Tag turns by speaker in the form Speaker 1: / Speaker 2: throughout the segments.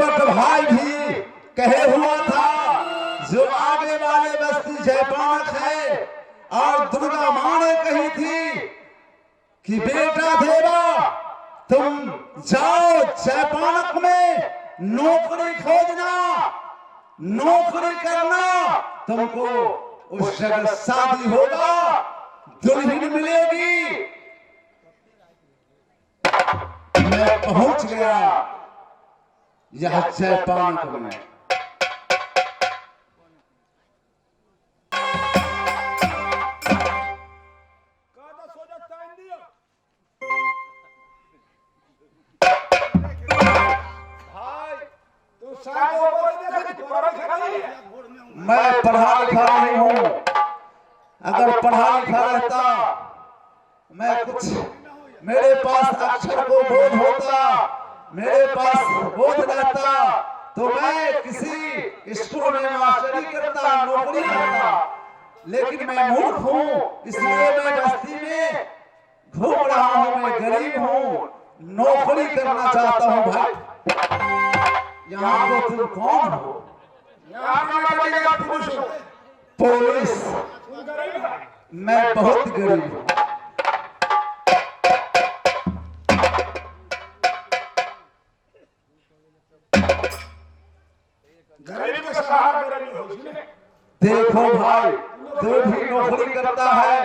Speaker 1: But भाई भी कहे हुआ था, जो आगे वाले बस्ती जयपानक है, और दुर्गा माँ ने कही थी कि बेटा देवा तुम जाओ जयपानक में नौकरी खोजना, नौकरी करना, तुमको उस जगह शादी होगा, दुल्हन मिलेगी। मैं पहुंच गया यह जयपानक में। मैं पढ़ा लिखा नहीं हूँ, अगर पढ़ा लिखा रहता, मैं कुछ मेरे पास अक्षर को बोध होता, मेरे पास बोध रहता, तो मैं किसी स्कूल में मास्टरी करता, नौकरी करता। लेकिन मैं मूर्ख हूँ, इसलिए मैं बस्ती में घूम रहा हूँ। मैं गरीब हूँ, नौकरी करना चाहता हूँ। भाई यहाँ को तुम कौन हो? पुलिस। मैं बहुत गरीब हूँ। देखो भाई, तू भी नौकरी करता है,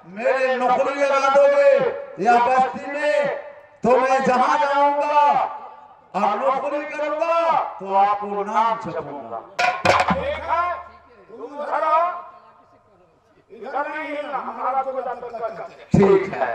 Speaker 1: मेरे नौकरी लगा दोगे या बस्ती में, तो मैं जहां जाऊंगा और नौकरी करूंगा तो आपको नाम छपूंगा। ठीक है।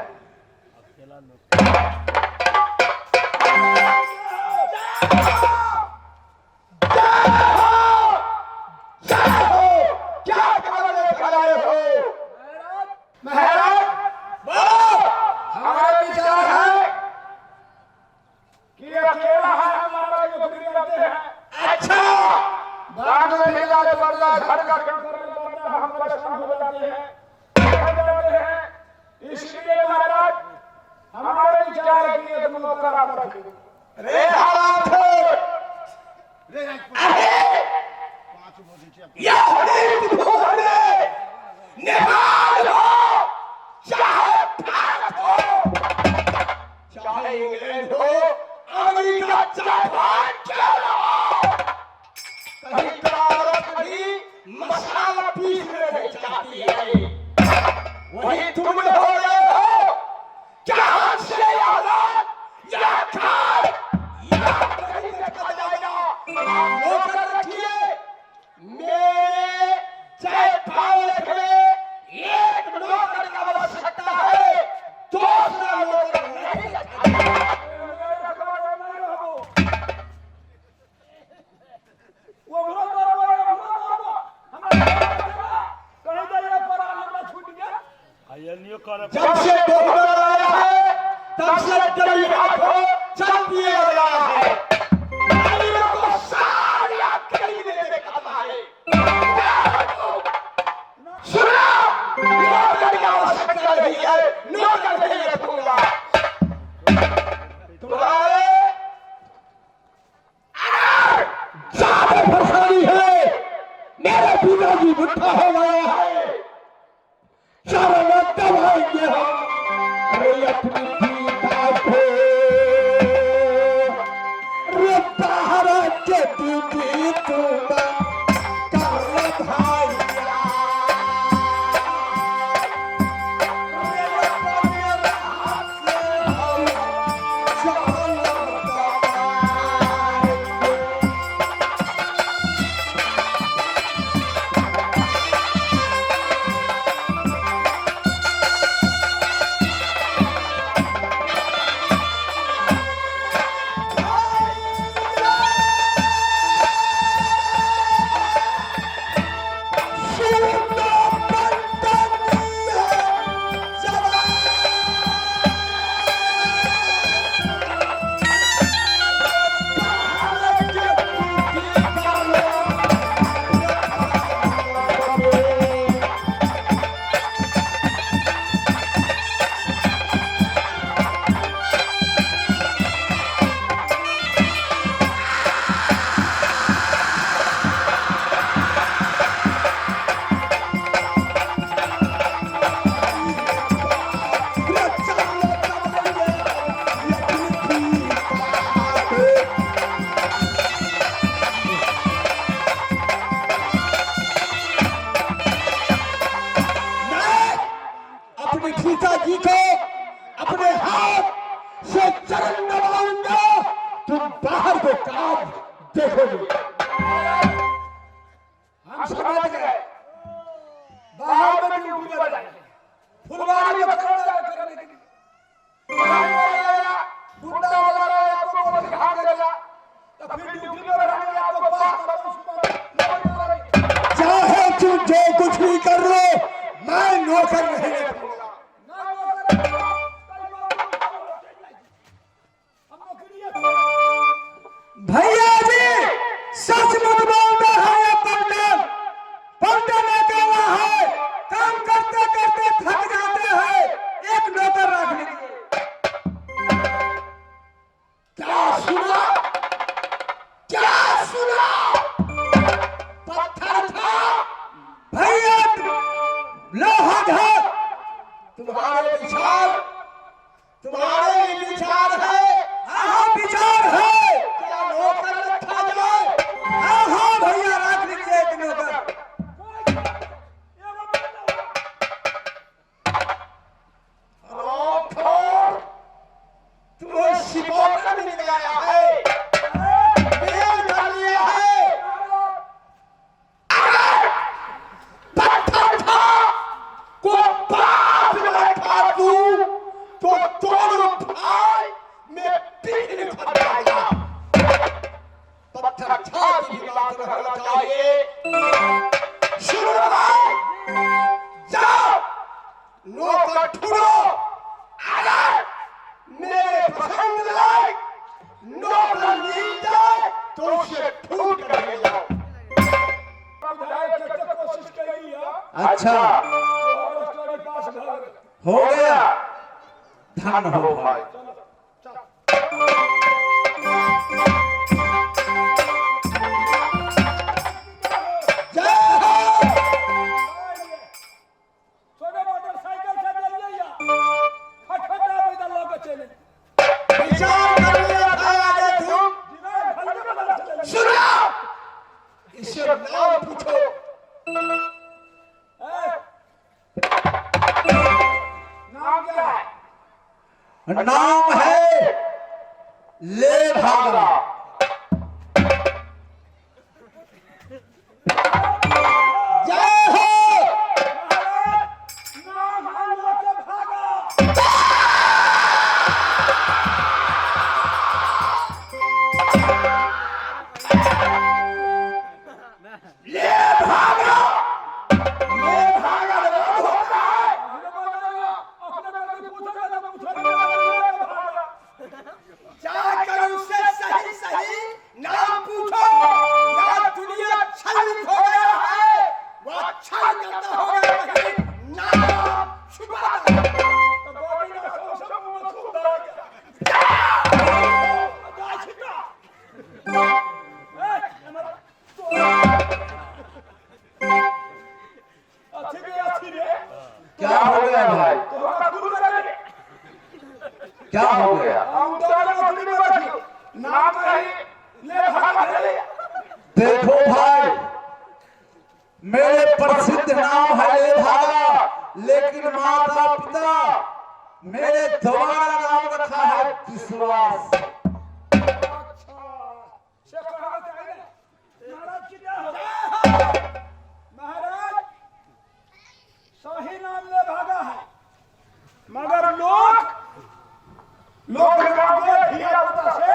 Speaker 1: जब से बहुमत आया है तब से जली हाथों चल दिया गया है। नारियों को सारी अकेली ने देखा है। सुनो, नौकर की आवश्यकता नहीं है, नौकर नहीं रखूंगा। तुम्हारे अगर ज्यादा परेशानी है, मेरे पिताजी बुढ़ा हो गया है, दवाएंगे हम। अरे अपनी पीता को बाहर के दीदी तुम कर भाई चाहे तू जो कुछ भी कर लो, मैं नौकर नहीं रखूंगा। भैया जी सच मत बोलना है ये पलटन, पलटन अकेला है, काम करते करते थक जाते हैं, एक नौकर रख लीजिए। क्या सुना, क्या सुना? पत्थर था भैया, लोहा था। तुम्हारे विचार है, हाँ विचार है, क्या नौकर रखा जाए? हाँ हाँ भैया रख लीजिए एक नौकर। तुम्हें सिपोतर मिल गया है, मेल कर लिया है। पत्थर था को बाप रखा तू तो दोनों भाई में पीन खा जाएगा। पत्थर था की भी बात रहना चाहिए। शुरू भाई जाओ नौकर ढूंढो, अगर मेरे पसंद लायक नौकर मिल जाए तो उसे ढूंढ कर ले जाओ। कोशिश करी। अच्छा हो गया, धन हो भाई। विचार कर लिया था आगे तुम? सुनो, इसे नाम पूछो। नाम क्या है? नाम है ले भागा। जय हो। नाम है ले भागा। ले भागा, ले भागा नाम होता है। जाकर उससे सही सही नाम पूछो, या दुनिया छल हो गया है, वो छल करता होगा कहीं नाम छुपाता है। क्या हो गया भाई? क्या हो गया? नाम देखो भाई, मेरे प्रसिद्ध नाम है ले भागा, लेकिन माता पिता मेरे दोबारा नाम रखा है विश्वास। महाराज सही नाम ले भागा है, मगर लोग से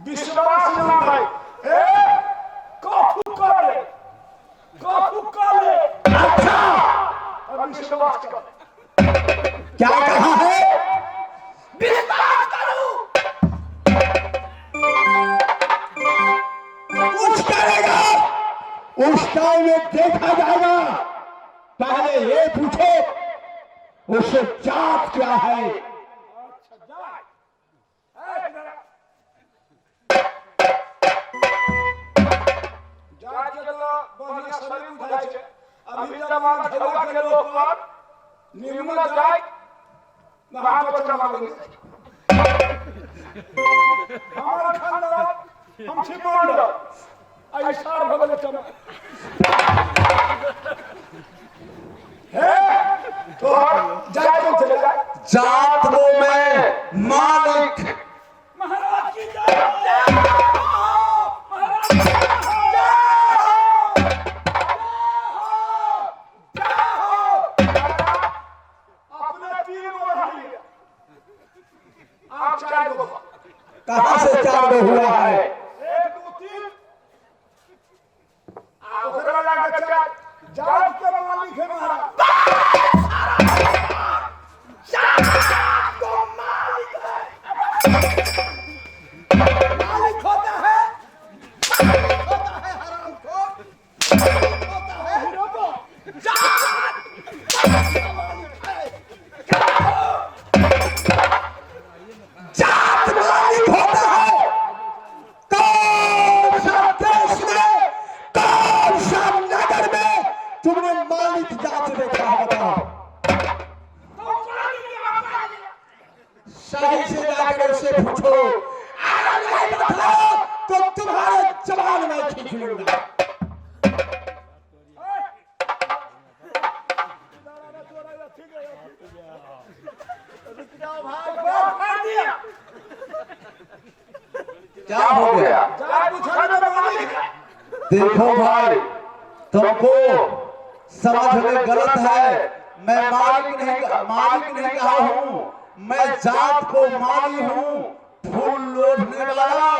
Speaker 1: विश्वास ना भाई। अच्छा विश्वास कर। क्या कहा है? विश्वास करूं। कुछ करेगा उस टाइम में देखा जाएगा। पहले ये पूछो उसे जात क्या है? अभी जमाना खड़ा के लोग पर निम्न जाए महापचन मांगेंगे। हमारा खानदान हम छिपांड ऐसा भगले चम है तो जात को चले जाए। जात वो मैं मालिक महाराज की जय। कहां से चार हुआ है?
Speaker 2: जात के मालिक है महाराज। मालिक होता है हरामखोर, होता है हीरो को जात मालिक है।
Speaker 1: जात मालिक होता है। कौन सा देश में, कौन सा नगर में तुमने मालिक जात देखा है बताओ? सही से जाकर उससे पूछो, अगर नहीं बताओ तो तुम्हारे जवान में खींच लूंगा। क्या हो गया? देखो भाई, तुमको समझ में गलत है। मैं मालिक नहीं कहा हूँ, मैं जात को माली हूँ। फूल लोढ़ने वाला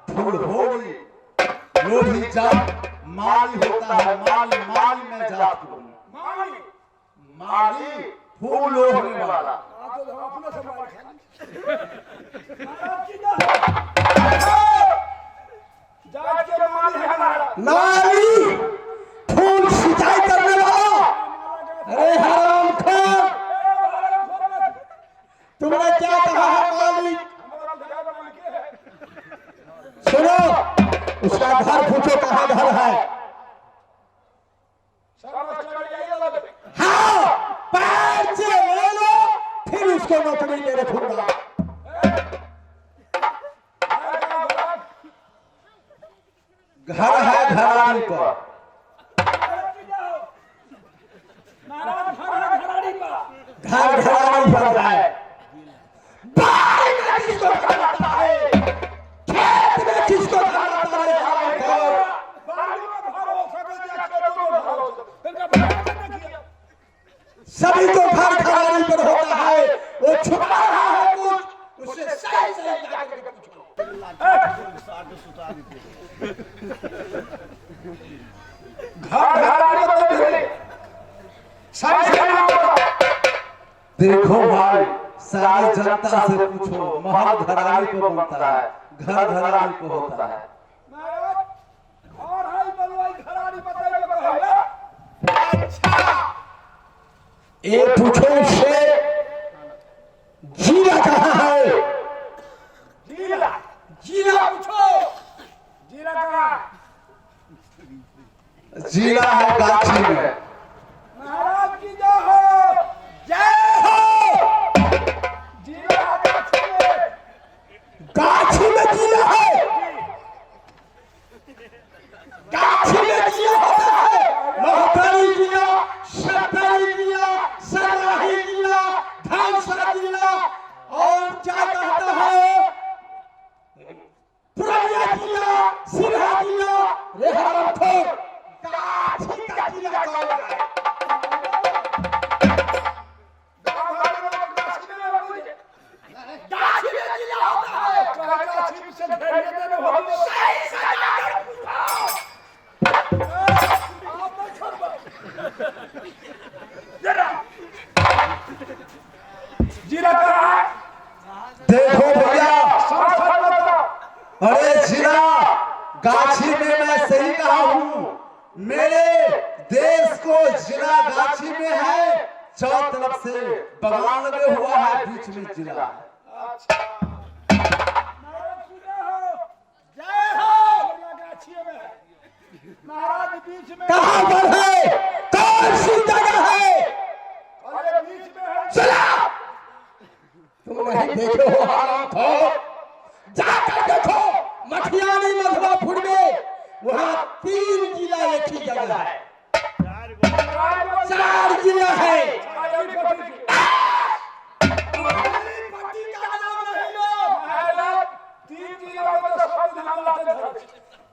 Speaker 1: फूल होली, लोढ़ी जात माली होता है। माली मैं जात को माली फूल लोढ़ने वाला। माली फूल सिंचाई करने वाला। अरे हरामखोर, तुमने क्या कहा है मालिक? सुनो, उसका घर पूछो कहाँ घर है। हाँ, पैर से ले लो, फिर उसको नौकरी में रखूंगा। घर है घराड़ी पर। घर घराड़ी पर है। बाहर में किसको खिलाता है? खेत में किसको खिलाता है? सभी को घर घराड़ी पर होता है। वो छुपा रहा है कुछ, उससे सही जाकर पूछो। देखो भाई, सारी जनता से पूछो, महल घराड़ी को बनता है, घर घराड़ी को होता है। एक पूछो उससे, जीरा कहाँ है? जीरा पूछो, जीरा कहाँ? जीरा है गाछी में। महाराज की जय हो, जय हो। जीरा गाछी में जीरा है। गाछी में जीरा होता है। महतारी जीरा, शतारी जीरा, सराही जीरा, धानसा जीरा, और क्या कहता है? पुरानिया जीरा, सिरहा जीरा। रे हरामखोर, गाछी का जीरा कौन है? गाछी में जीरा होता है। गाछी से घेरने देने वाले सही से जाकर पूछो। जीरा कहाँ है? देखो भैया, अरे जीरा गाछी में मैं सही कहा हूँ। मेरे देश को जीरा गाछी में है। चारों तरफ से बगान लगे हुआ है, बीच में जीरा। महाराज बीच में कहाँ पर है? कौन सी जगह है? बीच में है। चला, तुम नहीं देखो हो हरामखोर? जाकर देखो मठियानी मधुरापुर में, वहाँ 3 जिला एक ही जगह है। 4 जिला है।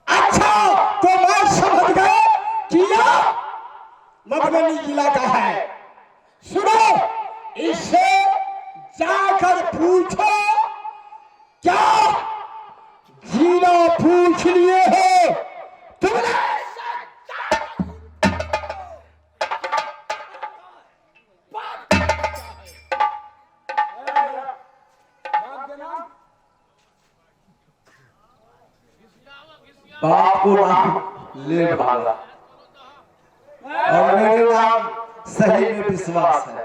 Speaker 1: अच्छा, तो मैं समझ गया कि मधुबनी जिला का है। सुनो, इससे जाकर पूछो, क्या जिला पूछ लिए हो तुमने? बाप को नाम ले भागा और मेरे नाम सही में विश्वास है।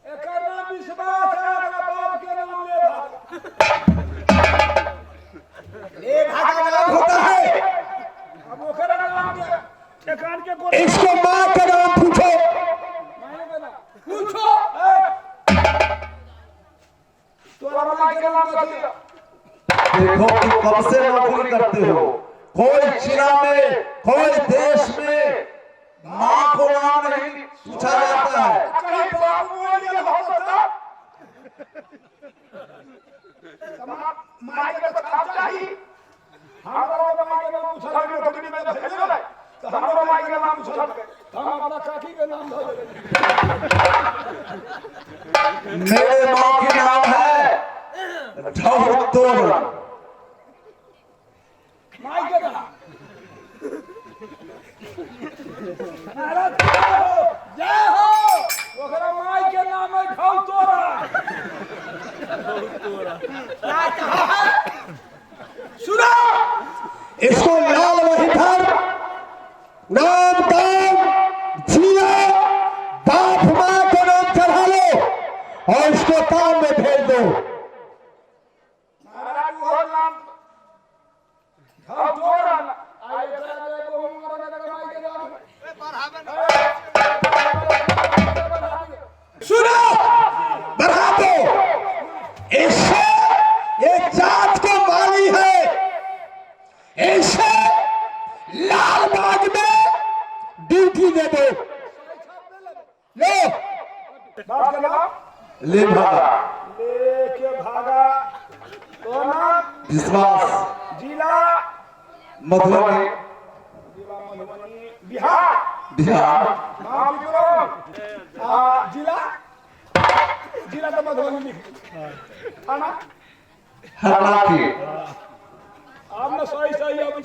Speaker 2: एक नाम विश्वास है, अगर बाप के नाम ले भागा नाम होता है। अब ओकरा नाम के ठेकान के को
Speaker 1: इसको मां का नाम पूछो।
Speaker 2: मां का नाम पूछो। तोरा मां के नाम क्या है?
Speaker 1: देखो कि कब से नौकरी करते हो, कोई जिला में कोई देश में मां को नाम नहीं पूछा जाता है।
Speaker 2: कहीं बाप बोलिए होता मां के नाम चाहिए। हमारा मां के नाम पूछा के नौकरी में भेजे ना, तो हमारा मां के नाम पूछा के हम अपना काकी के नाम धो दे।
Speaker 1: मेरे मां के नाम है ढौतोर।
Speaker 2: माई के नाम जय हो। ओकरा माई के नाम है ढौतोरा। सुनो,
Speaker 1: इसको लाल वहीधर नाम दाम जिया बाप मां को नाम चढ़ा लो और इसको काम में भेज दो।
Speaker 2: महाराज वो नाम ढौतोरा आए करे वो मरने का माई के नाम
Speaker 1: सुनो, बढ़ा दो। इससे ये जात को माली है, इसे लाल बाग में ड्यूटी दे दो। लो
Speaker 2: बाप का नाम
Speaker 1: ले भागा।
Speaker 2: लेके भागा। तो नाम
Speaker 1: विश्वास
Speaker 2: जिला
Speaker 1: मधुबनी
Speaker 2: जिला मधुबनी बिहार।
Speaker 1: बिहार।
Speaker 2: नाम विक्रम। जिला जिला तो मधुबनी थाना
Speaker 1: हरनाथी।
Speaker 2: आपने सही सही अब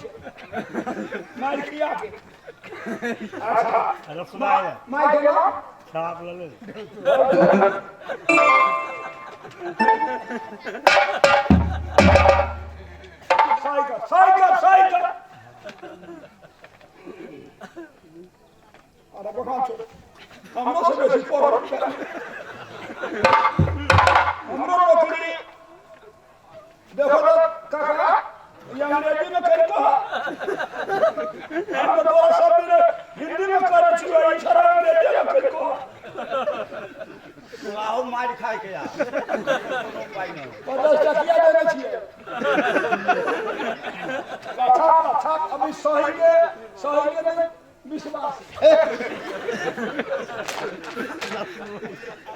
Speaker 2: मार किया के अच्छा मार के नाम
Speaker 3: छाप ले
Speaker 2: साइकिल साइकिल साइकिल। अरे भगवान छोड़, हमरो से बेसी पढ़ हमरो नौकरी देखो तो काका ये अंग्रेजी में कर कहा हम तो सब हिंदी में कर छियो, इशारा अंग्रेजी में कर कहा।
Speaker 3: आओ मार खाए के यार कोनो पाई नहीं
Speaker 2: 50 टकिया देने छिए। अच्छा अभी सही के नहीं विश्वास।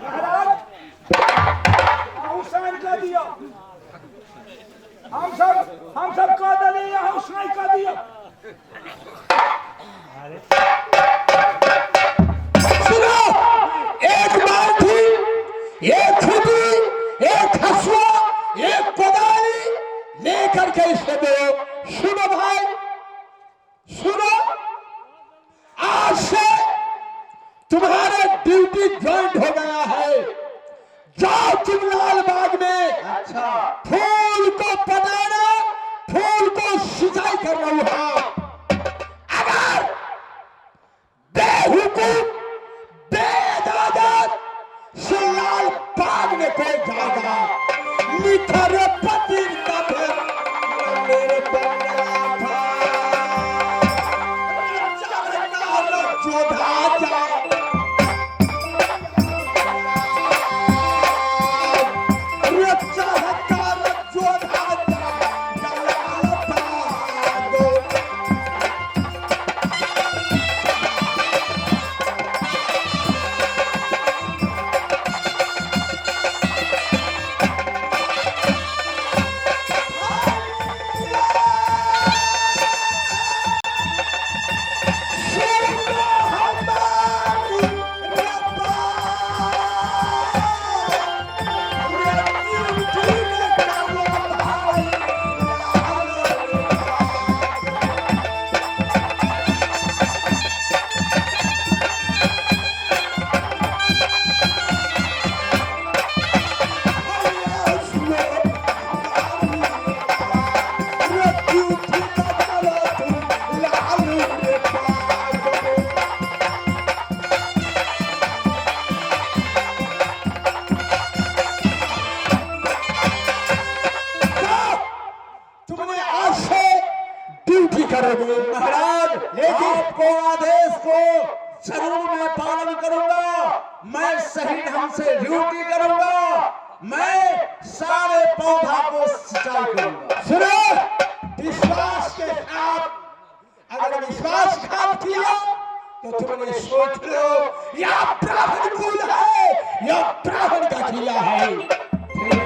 Speaker 2: महाराज साइन कर दिया, हम सब कह दिए, हम साइन कर दिया।
Speaker 1: सुनो, एक बाल्टी, एक खुदी, एक हसुआ, एक कोदाली लेकर के इसे दो। सुनो भाई, सुनो, आज से तुम्हारा ड्यूटी ज्वाइंट हो गया है। जाओ तुम लाल बाग में, अच्छा, फूल को पटाना, फूल को सिंचाई करना होगा। अगर बेहुकूम बेदादत से लाल बाग में कोई जाएगा, निखर पति का मेरे बंगला था जोधा जाए।
Speaker 2: बोले
Speaker 1: महाराज आपको आदेश को जरूर मैं पालन करूंगा। मैं सही ढंग से ड्यूटी करूंगा। मैं सारे पौधा को सिंचाई करूंगा।
Speaker 2: सुनो, विश्वास के साथ अगर विश्वासघात किया तो तुमने सोच लो या ब्राह्मण कुल है या ब्राह्मण का किया है।